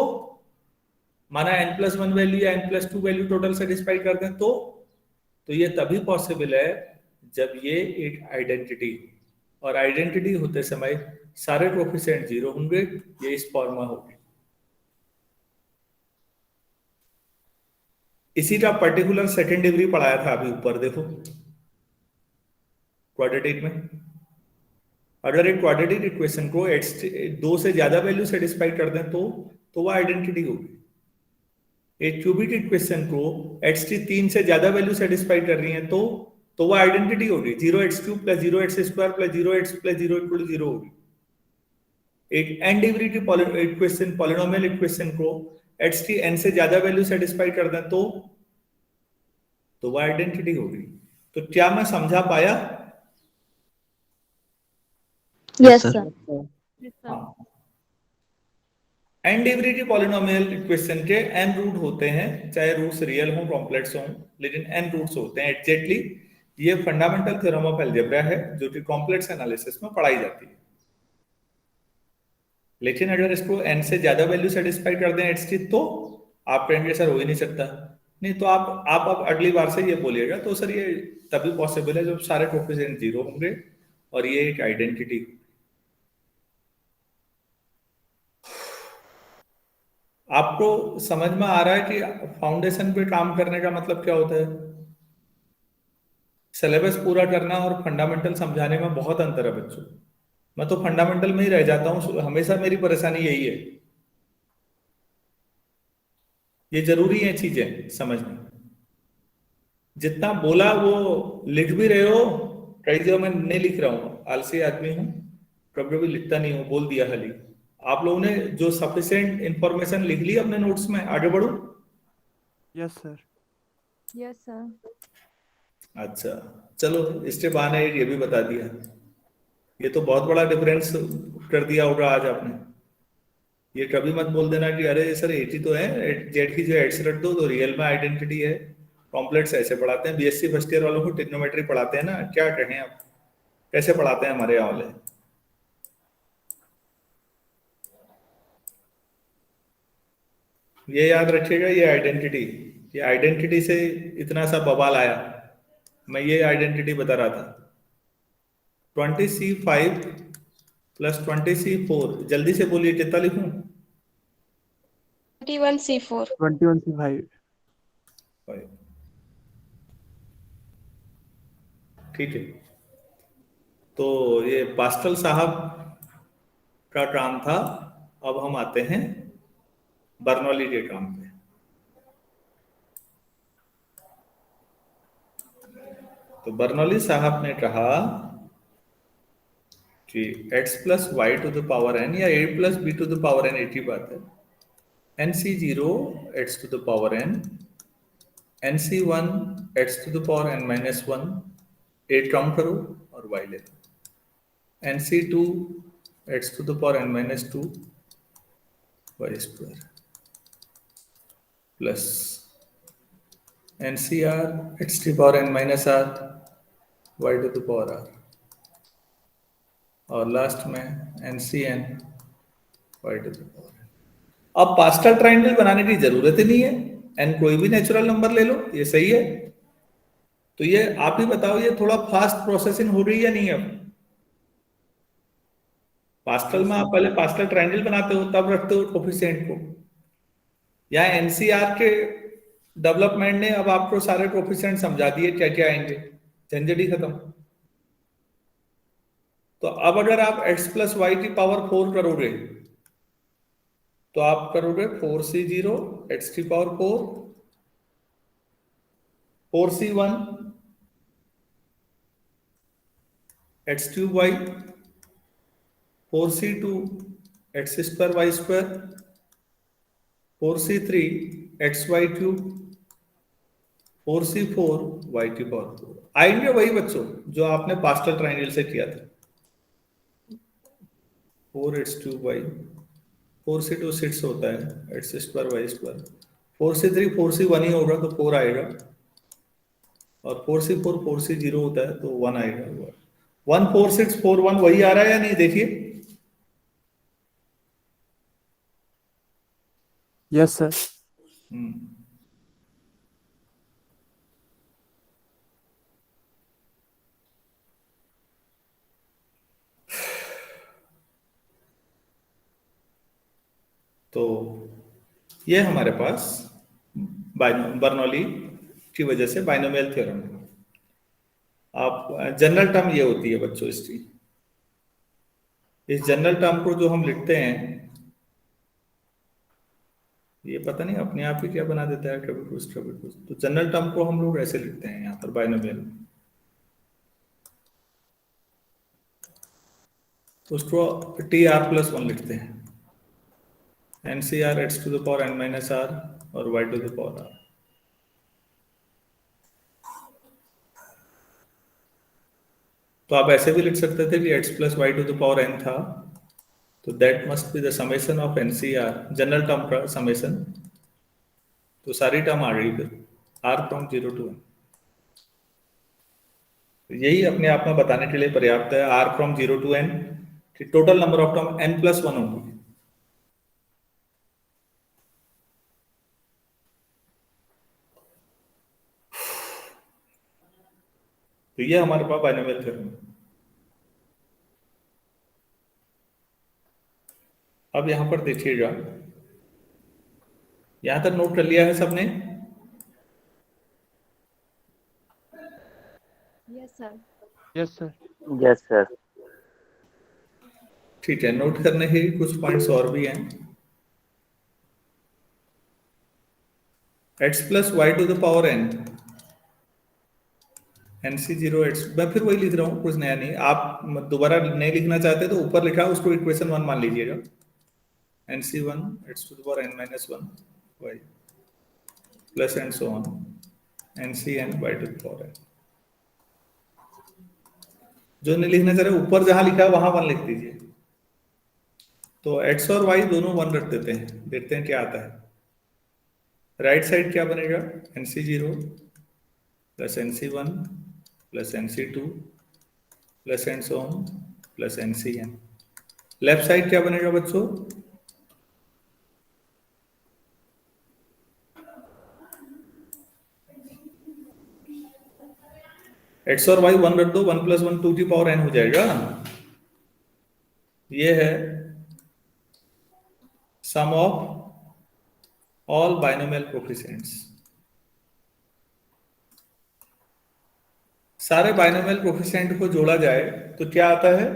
माना n+1 वैल्यू या n+2 वैल्यू टोटल सेटिस्फाई कर दें, तो ये तभी पॉसिबल है जब ये एक आइडेंटिटी, और आइडेंटिटी होते समय सारे कोफिशिएंट 0 होंगे, ये इस फॉर्मा होगी। इसी का पर्टिकुलर सेकंड डिग्री पढ़ाया था अभी ऊपर, देखो क्वाड्रेटिक में। अगर एक क्वाड्रेटिक इक्वेशन को एक्स 2 से ज्यादा वैल्यू सेटिस्फाई कर दें, तो वो आइडेंटिटी होगी। एक क्यूबिक इक्वेशन को एक्स टी 3 से ज्यादा वैल्यू सेटिस्फाई कर रही है, तो वो आइडेंटिटी होगी, 0x³ + 0x² + 0x + 0 = 0 होगी। एक n डिग्री की इक्वेशन, पॉलिनोमियल इक्वेशन को एक्स टी n से ज्यादा वैल्यू सेटिस्फाई कर दें, तो वो आइडेंटिटी होगी। तो क्या मैं समझा पाया? Yes sir. हाँ, n डिग्री की पॉलिनोमियल इक्वेशन के n रूट होते हैं, चाहे रूट्स रियल हों कॉम्प्लेक्स हों, लेकिन n रूट्स होते हैं एग्जैक्टली। ये फंडामेंटल थ्योरम ऑफ अलजेब्रा है जो कि कॉम्प्लेक्स एनालिसिस में पढ़ाई जाती है। लेकिन अगर इसको n से ज्यादा वैल्यू सेटिस्फाई कर दें एक्स की, तो आप कहेंगे सर हो ही नहीं सकता। नहीं, तो आप अब अगली बार से ये बोलिएगा, तो सर ये तभी पॉसिबल है जब सारे कोफिशिएंट 0 होंगे और ये एक आइडेंटिटी। आपको समझ में आ रहा है कि फाउंडेशन पे काम करने का मतलब क्या होता है? सिलेबस पूरा करना और फंडामेंटल समझाने में बहुत अंतर है बच्चों। मैं तो फंडामेंटल में ही रह जाता हूँ, हमेशा मेरी परेशानी यही है। ये जरूरी है चीजें समझना, जितना बोला वो लिख भी रहे हो, कई जगह मैं नहीं लिख रहा हूँ, आलसी आदमी हूँ, कभी कभी लिखता नहीं हूँ, बोल दिया खाली। आप लोगों ने जो सफिशिएंट इंफॉर्मेशन लिख ली अपने नोट्स में, आगे बढ़ो। Yes sir. Yes sir. अच्छा चलो, इसके बहाने ये भी बता दिया। ये तो बहुत बड़ा डिफरेंस कर दिया होगा आज आपने। ये कभी मत बोल देना कि अरे सर एटी तो है, जेड की जो एड्स रख दो तो रियल में आइडेंटिटी है। कॉम्प्लेक्स ऐसे पढ़ाते हैं, बीएससी फर्स्ट ईयर वालों को ट्रिग्नोमेट्री पढ़ाते हैं ना, क्या कहें आप, कैसे पढ़ाते हैं हमारे यहाँ वाले। ये याद रखिएगा, ये आइडेंटिटी से इतना सा बवाल आया। मैं ये आइडेंटिटी बता रहा था, 20C5 + 20C4, जल्दी से बोलिए कितना लिखूं? 21C4। 21C5। ठीक है, तो ये पास्कल साहब का काम था। अब हम आते हैं बर्नौली के काम पे। तो बर्नौली साहब ने कहा कि x + y⁴n या a + b⁴n, एक ही बात है, nc0 x⁴n, nc1 x⁴n-1, 8 count करो और y ले लो, nc2 x⁴n-2 y² plus ncr x⁴n-r y⁴, और लास्ट में ncn y⁴। अब पास्कल ट्रायंगल बनाने की जरूरत ही नहीं है, एन कोई भी नेचुरल नंबर ले लो, ये सही है। तो ये आप ही बताओ, ये थोड़ा फास्ट प्रोसेसिंग हो रही है या नहीं अब? पास्कल में आप पहले पास्कल ट्रायंगल बनाते हो तब रखते हो कोफिशिएंट को, या एनसीआर के डेवलपमेंट ने अब आपको सारे कोफिशिएंट समझा दिए क्या क्या आएंगे, झंझट ही खत्म। तो अब अगर आप x प्लस वाई की पावर 4 करोगे तो आप करोगे 4c0 x की power 4, 4c1 x cube y, 4c2 x square y square, 4c3 xy cube, 4c4 y की पावर 4। आएंगे वही बच्चों जो आपने पास्कल ट्रायंगल से किया था, 4x क्यूब y, 4c2 6 होता है x square y square, 4c3 4c1 ही होगा तो 4 आएगा, और 4c4 4c0 होता है तो 1 आएगा। 1 4 6 4 1 वही आ रहा है या नहीं, देखिए। Yes sir. तो ये हमारे पास बर्नौली की वजह से बाइनोमियल थ्योरम है। आप जनरल टर्म ये होती है बच्चों इसकी, इस जनरल टर्म को जो हम लिखते हैं, ये पता नहीं अपने आप ही क्या बना देता है कभी कुछ कभी कुछ। तो जनरल टर्म को हम लोग ऐसे लिखते हैं यहाँ पर बाइनोमियल में, तो उसको टी आर प्लस 1 लिखते हैं, N C R X to the power N minus R और Y to the power R. तो आप ऐसे भी लिख सकते थे कि X plus Y to the power N था, तो that must be the summation of N C R, general term का समेशन। तो सारी टर्म आ गई फिर आर फ्रॉम 0 to n। यही अपने आप में बताने के लिए पर्याप्त है, आर फ्रॉम 0 to n कि total number of term n plus 1 होंगी। तो ये हमारे पास बाइनोमियल थ्योरम है। अब यहां पर देखिएगा, यहां तक नोट कर लिया है सबने? Yes sir. Yes sir. Yes sir. ठीक है, नोट करने के कुछ पॉइंट्स और भी हैं। x plus Y to the power n, nc0 x, मैं फिर वही लिख रहा हूँ, कुछ नया नहीं। आप दोबारा नहीं लिखना चाहते तो ऊपर लिखा उसको इक्वेशन 1 मान लीजिएगा, nc1 x to the power n minus 1 y plus and so on ncn y to the power n। जो नहीं लिखना चाह रहे ऊपर जहां लिखा है वहां 1 लिख दीजिए। तो x और y दोनों 1 रख देते हैं, देखते हैं क्या आता है। राइट साइड क्या बनेगा, nc0 plus nc1 plus nc2 plus and so on plus ncn। Left side क्या बनेगा बच्चों, x और y 1 रख दो, 1 प्लस 1 2 की पावर n हो जाएगा। ये है सम ऑफ ऑल बाइनोमियल कोफिशिएंट्स। सारे बाइनोमियल कोफिशिएंट को जोड़ा जाए तो क्या आता है,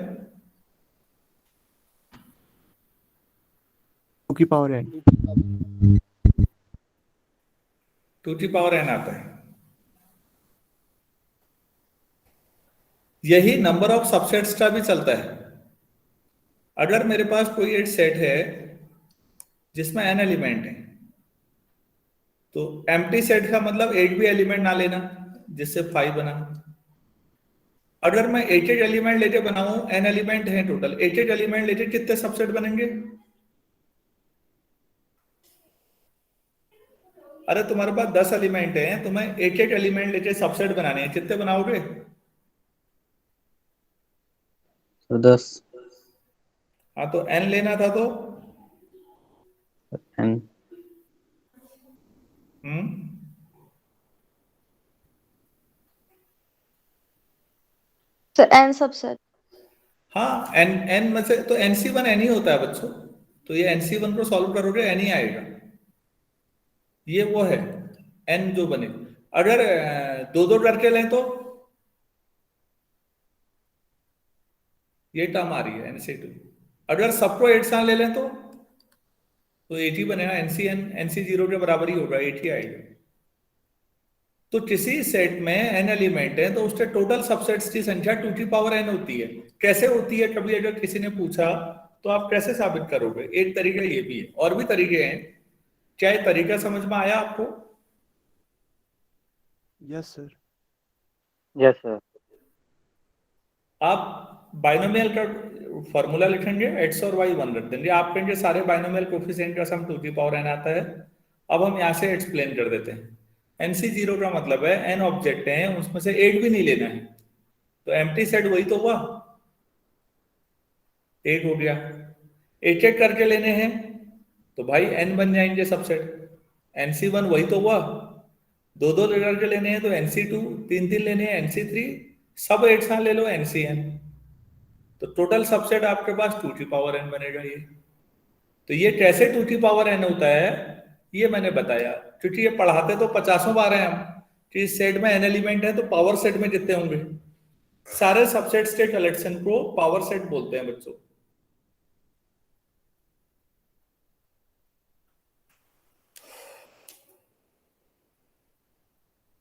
2 की पावर n। 2 की पावर n आता है। यही नंबर ऑफ सबसेट्स का भी चलता है। अगर मेरे पास कोई एक सेट है जिसमें n एलिमेंट है, तो एम्प्टी सेट का मतलब एक भी एलिमेंट ना लेना, जिससे 5 बना। अगर मैं एक एक एलिमेंट लेके बनाऊं, n एलिमेंट है टोटल, एक एक एलिमेंट लेके कितने सबसेट बनेंगे? अरे तुम्हारे पास 10 एलिमेंट हैं, तुम्हें एक एक एलिमेंट लेके सबसेट बनाने हैं, कितने बनाओगे? 10। हाँ, तो n लेना था तो एन सर एन सबसेट। हाँ, एन एन में से तो NC1 एन ही होता है बच्चों, तो ये NC1 को सॉल्व करोगे एन ही आएगा, ये वो है एन जो बने। अगर दो दो करके लें तो ये टर्म आ रही है NC2। अगर सबको 8 साल ले लें तो 8 ही बनेगा, NC0 के बराबर ही होगा, 8 ही आएगा। तो किसी सेट में n एलिमेंट है तो उसके टोटल सबसेट्स की संख्या 2n होती है। कैसे होती है, कभी अगर किसी ने पूछा तो आप कैसे साबित करोगे? एक तरीका ये भी है, और भी तरीके हैं। क्या ये तरीका समझ में आया आपको? Yes sir. Yes sir. आप बाइनोमियल का फॉर्मूला लिखेंगे, x और y 1 रख देंगे, आप कहेंगे सारे बाइनोमियल कोफिशिएंट का सम 2n आता है। अब हम यहाँ से एक्सप्लेन कर देते हैं। NC0 का मतलब है n ऑब्जेक्ट हैं, उसमें से 8 भी नहीं लेना है, तो एम्प्टी सेट वही तो हुआ, 8 हो गया। एक एक करके लेने हैं तो भाई n बन जाएंगे सबसेट। NC1 वही तो हुआ, दो दो करके लेने हैं तो NC2, तीन तीन लेने हैं NC3, सब 8 साल ले लो NCn, तो टोटल सबसेट आपके पास 2n बनेगा। ये तो ये कैसे 2n होता है ये मैंने बताया, क्योंकि ये पढ़ाते तो 50 बार हैं हम कि इस सेट में n एलिमेंट है तो पावर सेट में कितने होंगे। सारे सबसेट्स के कलेक्शन को पावर सेट बोलते हैं बच्चों।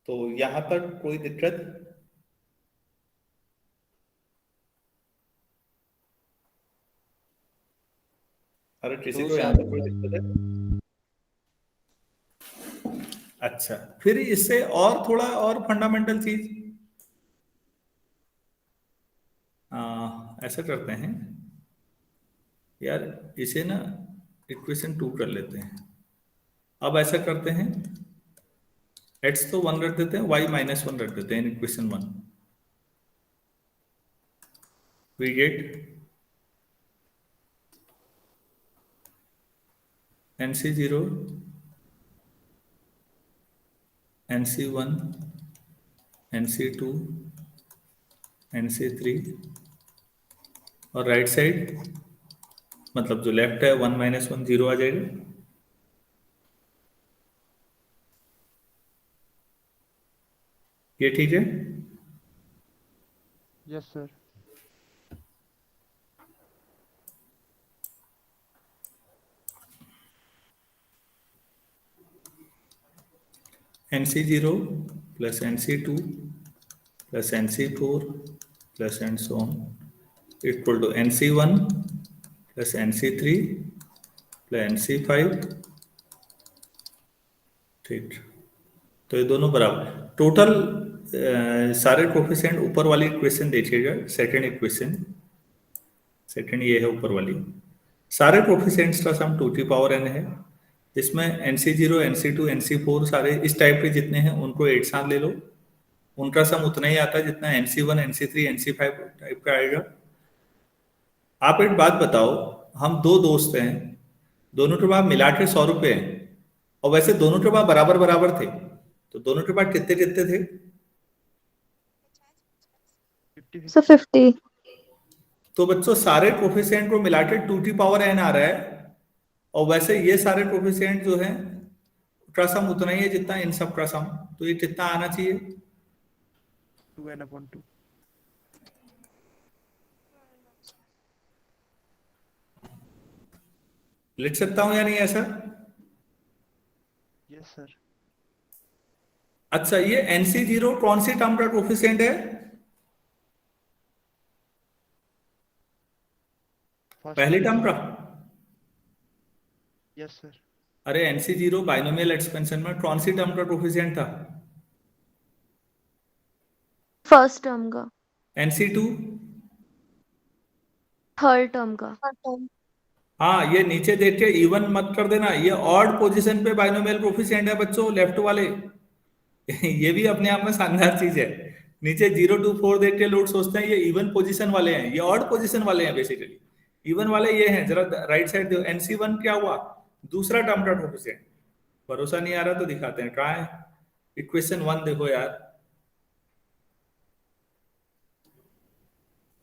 तो यहां तक कोई दिक्कत? अरे किसी को यहां तक कोई दिक्कत है? अच्छा, फिर इससे और थोड़ा और फंडामेंटल चीज ऐसा करते हैं यार, इसे ना इक्वेशन 2 कर लेते हैं। अब ऐसा करते हैं, x तो 1 रख देते हैं, y -1 रख देते हैं equation 1। We get NC0, NC1, NC2, NC3 और राइट साइड मतलब जो लेफ्ट है 1 -1 0 आ जाएगा। ये ठीक है? Yes sir. NC0 plus NC2 plus NC4 plus and so on equal to NC1 plus NC3 plus NC5। ठीक, तो ये दोनों बराबर। टोटल सारे कोफिशिएंट ऊपर वाली इक्वेशन देखिएगा, सेकंड इक्वेशन, सेकंड ये है ऊपर वाली, सारे कोफिशिएंट्स का सम 2n है। इसमें NC0, NC2, NC4 सारे इस टाइप के जितने हैं उनको 8 साथ ले लो, उनका सम उतना ही आता है जितना NC1, NC3, NC5 टाइप का आएगा। आप एक बात बताओ, हम दो दोस्त हैं, दोनों के पास मिला के 100 रुपए हैं, और वैसे दोनों के पास बराबर बराबर थे, तो दोनों के पास कितने कितने थे? सर 50। तो बच्चों सारे कोफिशिएंट को मिला के 2n आ रहा है, और वैसे ये सारे कोफिशिएंट जो है का सम उतना ही है जितना इन सब का सम, तो ये कितना आना चाहिए? 2n/2। लिख सकता हूं या नहीं ऐसा? Yes sir. अच्छा, ये NC0 कौन सी टर्म का कोफिशिएंट है? पहली टर्म का? Yes sir. अरे NC0 बाइनोमियल एक्सपेंशन में कौन सी टर्म का कोफिशिएंट था? फर्स्ट टर्म का। NC2? थर्ड टर्म का। हाँ, ये नीचे देख के इवन मत कर देना, ये ऑड पोजीशन पे बाइनोमियल कोफिशिएंट है बच्चों, लेफ्ट वाले। ये भी अपने आप में शानदार चीज है। नीचे 0 2 4 देख के लोग सोचते हैं ये इवन पोजीशन वाले हैं, ये ऑड पोजीशन वाले हैं बेसिकली। इवन वाले ये हैं, जरा राइट साइड देखो, NC1 क्या हुआ? दूसरा टर्म का कोफिशिएंट। भरोसा नहीं आ रहा तो दिखाते हैं, ट्राई इक्वेशन 1 देखो यार,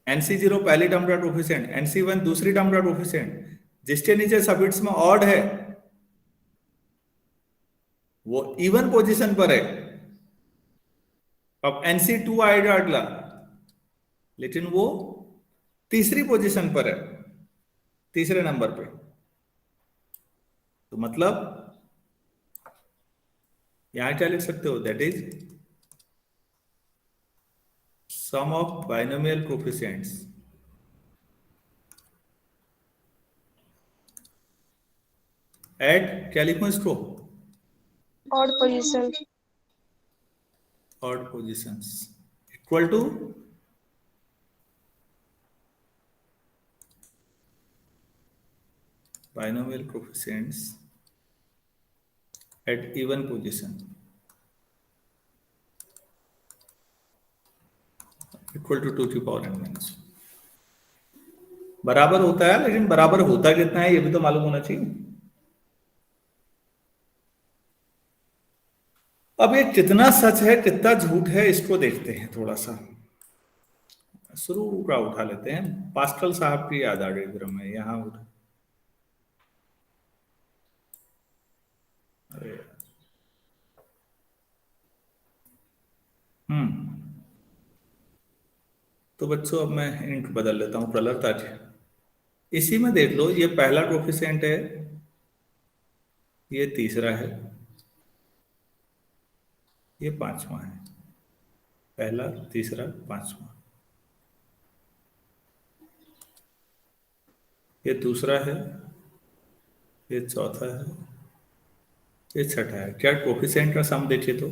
NC0 पहली टर्म का कोफिशिएंट, NC1 दूसरी टर्म का कोफिशिएंट, जिसके नीचे सफिक्स में ऑड है वो इवन पोजीशन पर है। अब NC2 आएगा अगला, लेकिन वो तीसरी पोजीशन पर है, तीसरे नंबर पे। तो मतलब यहां क्या लिख सकते हो, that is sum of binomial coefficients at, क्या लिखूं इसको, odd position. Odd positions equal to binomial coefficients at even position equal to 2 की पावर n माइनस। बराबर होता है, लेकिन बराबर होता कितना है ये भी तो मालूम होना चाहिए। अब ये कितना सच है कितना झूठ है इसको देखते हैं, थोड़ा सा शुरू का उठा लेते हैं। पास्कल साहब की याद आ गई फिर हमें, यहाँ उठा, अरे तो बच्चों अब मैं इंक बदल लेता हूँ कलर, ताकि इसी में देख लो, ये पहला कोफिशिएंट है, ये तीसरा है, ये पांचवा है, पहला तीसरा पांचवा, ये दूसरा है, ये चौथा है, ये छठा है। क्या कोफिशिएंट का सम देखिए तो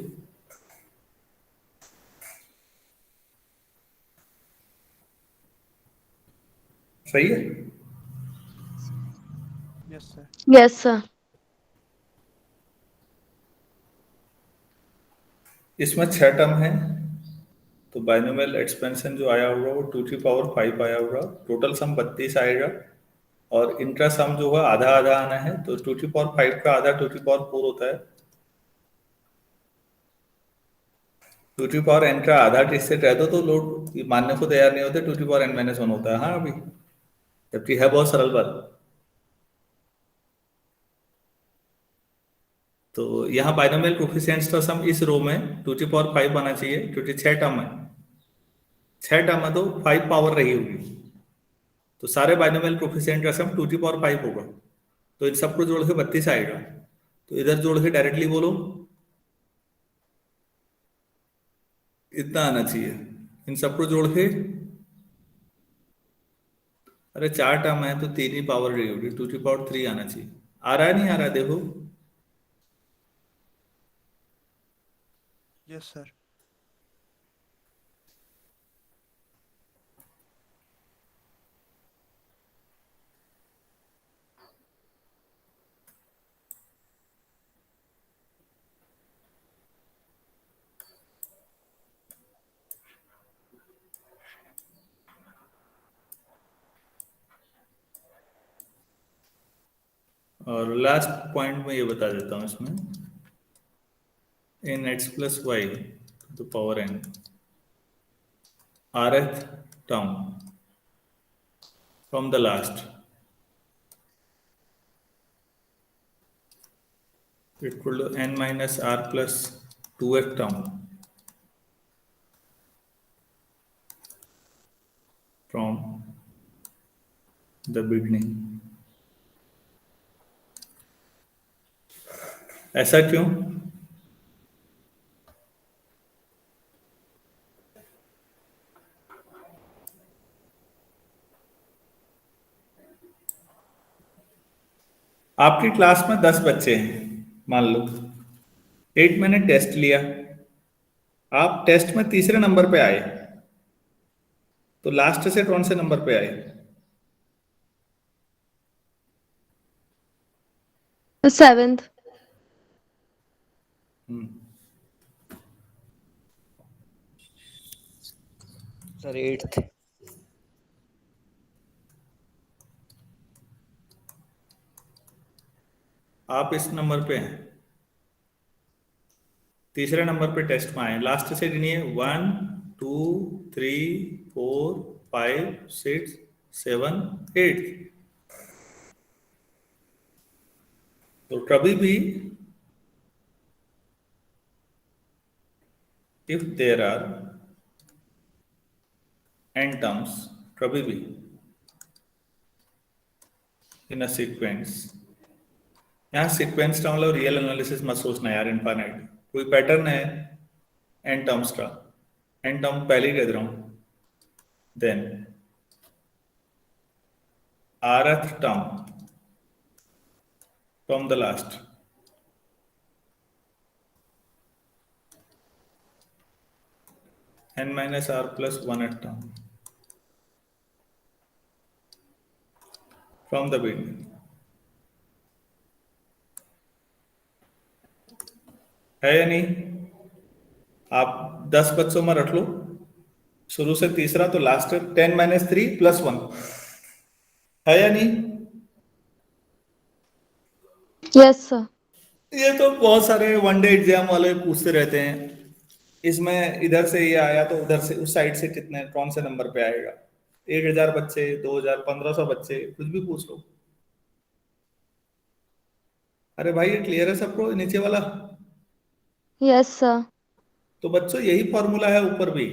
सही है। Yes, sir. Yes sir. इसमें 6 टर्म है, तो बाइनोमियल एक्सपेंशन जो आया होगा वो 2 की पावर 5 आया होगा, टोटल सम 32 आएगा, और इनका सम जो है आधा आधा आना है, तो 2 की पावर 5 का आधा 2 की पावर 4 होता है, 2 की पावर n का आधा किससे कह दो तो लोग मानने को तैयार नहीं होते, 2 की पावर n माइनस 1 होता है। हाँ अभी जबकि है बहुत सरल बात। तो यहाँ बाइनोमियल कोफिशिएंट्स का सम इस रो में 2 की पावर 5 आना चाहिए, क्योंकि 6 टर्म है, 6 टर्म है तो 5 पावर रही होगी, तो सारे बाइनोमियल कोफिशिएंट का सम 2 की पावर 5 होगा, तो इन सबको जोड़ के 32 आएगा। तो इधर जोड़ के डायरेक्टली बोलो इतना आना चाहिए, इन सबको जोड़ के, अरे 4 टर्म है तो 3 ही पावर रही होगी, 2 की पावर 3 आना चाहिए। आ रहा है नहीं आ रहा है देखो, Yes, sir. और लास्ट पॉइंट में ये बता देता हूं इसमें, in x plus Y to the power n rth term from the last equal to n minus r plus 2th term from the beginning। ऐसा क्यों? आपकी क्लास में 10 बच्चे हैं मान लो, एक मैंने टेस्ट लिया, आप टेस्ट में तीसरे नंबर पे आए, तो लास्ट से कौन से नंबर पे आए? 7th। Sir 8th। आप इस नंबर पे हैं, तीसरे नंबर पे टेस्ट में आए, लास्ट से गिनिए 1 2 3 4 5 6 7 8। तो कभी भी if there are n terms, कभी भी in a sequence, यहाँ सीक्वेंस का मतलब रियल एनालिसिस मत सोचना यार, इनफाइनाइट कोई पैटर्न है n टर्म्स का, n टर्म पहले ही कह रहा हूं, then rth term from the last, n minus r plus 1th term from the beginning, है या नहीं? आप 10 बच्चों में रख लो, शुरू से तीसरा तो लास्ट 10 minus 3 plus 1, है या नहीं? Yes sir. ये तो बहुत सारे वनडे एग्जाम वाले पूछते रहते हैं, इसमें इधर से ये आया तो उधर से उस साइड से कितने कौन से नंबर पे आएगा, 1000 बच्चे, 2000, 1500 बच्चे, कुछ भी पूछ लो। अरे भाई ये क्लियर है सबको नीचे वाला? Yes sir. तो बच्चों यही फॉर्मूला है ऊपर भी,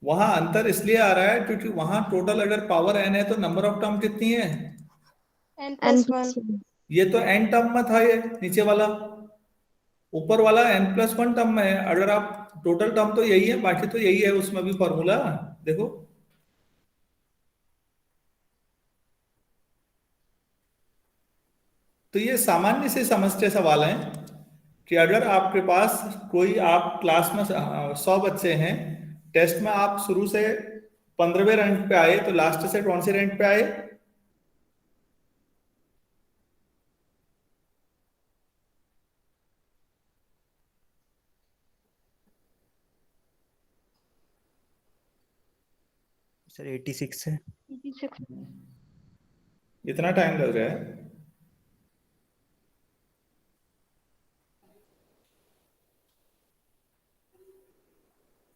वहां अंतर इसलिए आ रहा है क्योंकि वहां टोटल अगर पावर n है तो नंबर ऑफ टर्म कितनी है? n+1। ये तो n टर्म में था, ये नीचे वाला, ऊपर वाला n+1 टर्म में है। अगर आप टोटल टर्म तो यही है, बाकी तो यही है उसमें भी फॉर्मूला, देखो। तो ये सामान्य से समझते सवाल हैं कि अगर आपके पास कोई, आप क्लास में 100 बच्चे हैं, टेस्ट में आप शुरू से 15वें रैंक पे आए तो लास्ट से कौन से रैंक पे आए? सर 86 है। इतना टाइम लग रहा है?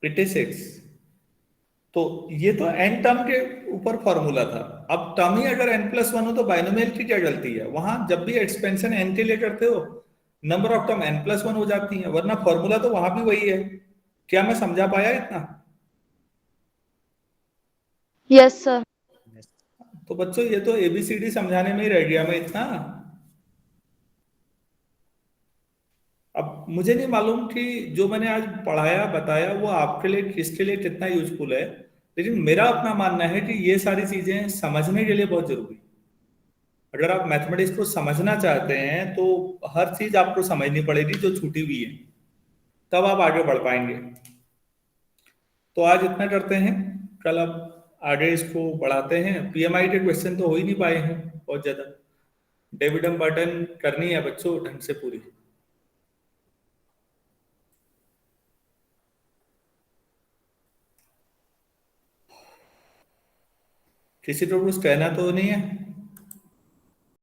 Eighty six. तो ये तो n टर्म के ऊपर फॉर्मूला था। अब टर्म ही अगर n+1 हो तो बाइनोमियल की क्या गलती है? वहां जब भी एक्सपेंशन n के लिए करते हो, नंबर ऑफ टर्म n+1 हो जाती है, वरना फॉर्मूला तो वहां भी वही है। क्या मैं समझा पाया इतना? Yes sir. तो बच्चों ये तो ABCD समझाने में ही रह गया मैं इतना। अब मुझे नहीं मालूम कि जो मैंने आज पढ़ाया बताया वो आपके लिए, किसके लिए कितना यूजफुल है, लेकिन मेरा अपना मानना है कि ये सारी चीजें समझने के लिए बहुत जरूरी है। अगर आप मैथमेटिक्स को समझना चाहते हैं तो हर चीज आपको समझनी पड़ेगी जो छूटी हुई है, तब आप आगे बढ़ पाएंगे। तो आज इतना करते हैं, कल अब आगे इसको बढ़ाते हैं। PMI के क्वेश्चन तो हो ही नहीं पाए हैं बहुत ज्यादा, डिविडेंड बटन करनी है बच्चों ढंग से पूरी। किसी को कुछ कहना तो नहीं है?